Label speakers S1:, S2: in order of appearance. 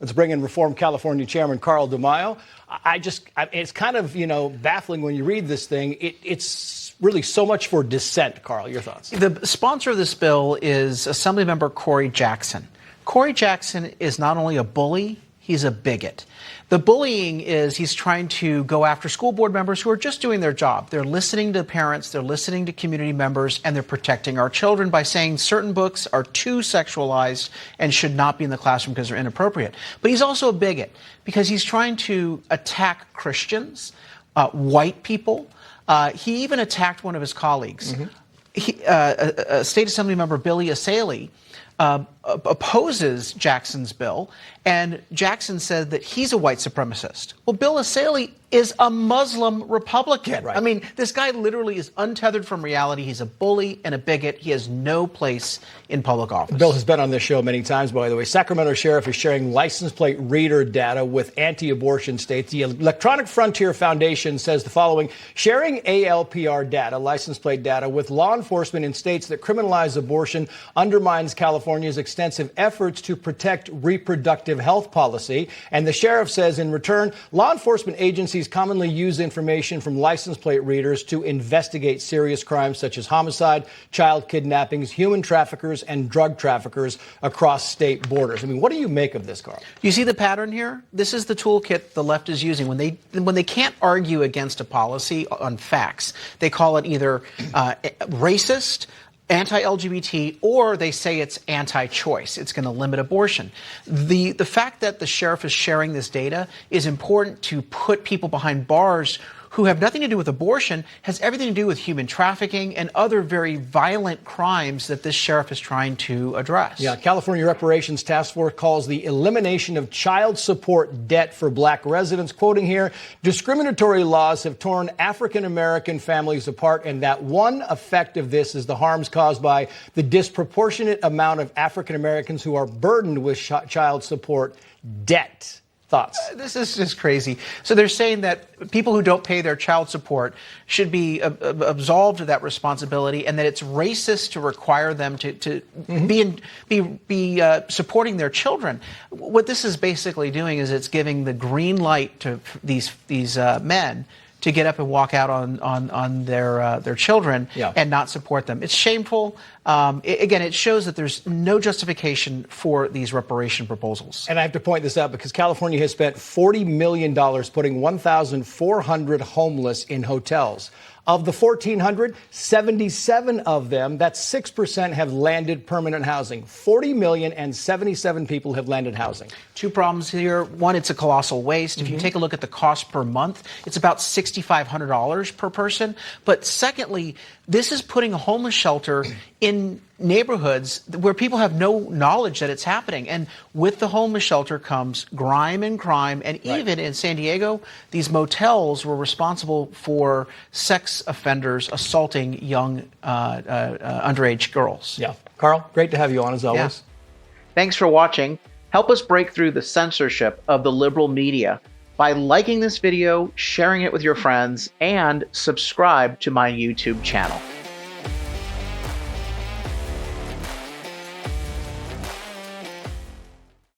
S1: Let's bring in Reform California Chairman Carl DeMaio. It's kind of, baffling when you read this thing. It's really so much for dissent. Carl, your thoughts?
S2: The sponsor of this bill is Assemblymember Corey Jackson. Corey Jackson is not only a bully, he's a bigot. The bullying is he's trying to go after school board members who are just doing their job. They're listening to parents, they're listening to community members, and they're protecting our children by saying certain books are too sexualized and should not be in the classroom because they're inappropriate. But he's also a bigot because he's trying to attack Christians, white people. He even attacked one of his colleagues. Mm-hmm. State Assembly member Billy Asaley opposes Jackson's bill, and Jackson said that he's a white supremacist. Well, Bill Asaley is a Muslim Republican. Right. I mean, this guy literally is untethered from reality. He's a bully and a bigot. He has no place in public office.
S1: Bill has been on this show many times, by the way. Sacramento Sheriff is sharing license plate reader data with anti-abortion states. The Electronic Frontier Foundation says the following: sharing ALPR data, license plate data, with law enforcement in states that criminalize abortion undermines California's extensive efforts to protect reproductive health policy. And the sheriff says in return, law enforcement agencies commonly use information from license plate readers to investigate serious crimes such as homicide, child kidnappings, human traffickers, and drug traffickers across state borders. I mean, what do you make of this, Carl?
S2: You see the pattern here? This is the toolkit the left is using. When they can't argue against a policy on facts, they call it either racist, anti-LGBT, or they say it's anti-choice. It's going to limit abortion. The fact that the sheriff is sharing this data is important to put people behind bars who have nothing to do with abortion, has everything to do with human trafficking and other very violent crimes that this sheriff is trying to address.
S1: Yeah, California Reparations Task Force calls the elimination of child support debt for black residents, quoting here, discriminatory laws have torn African-American families apart, and that one effect of this is the harms caused by the disproportionate amount of African-Americans who are burdened with child support debt. Thoughts?
S2: This is just crazy. So they're saying that people who don't pay their child support should be absolved of that responsibility, and that it's racist to require them to be supporting their children. What this is basically doing is it's giving the green light to these men to get up and walk out on their children and not support them. It's shameful. Again, it shows that there's no justification for these reparation proposals.
S1: And I have to point this out because California has spent $40 million putting 1,400 homeless in hotels. Of the 1,400, 77 of them, that's 6%, have landed permanent housing. 40 million and 77 people have landed housing.
S2: Two problems here. One, it's a colossal waste. If you take a look at the cost per month, it's about $6,500 per person. But secondly, this is putting a homeless shelter in neighborhoods where people have no knowledge that it's happening. And with the homeless shelter comes grime and crime. And even in San Diego, these motels were responsible for sex offenders assaulting young underage girls.
S1: Yeah. Carl, great to have you on as always.
S2: Yeah. Thanks for watching. Help us break through the censorship of the liberal media by liking this video, sharing it with your friends, and subscribe to my YouTube channel.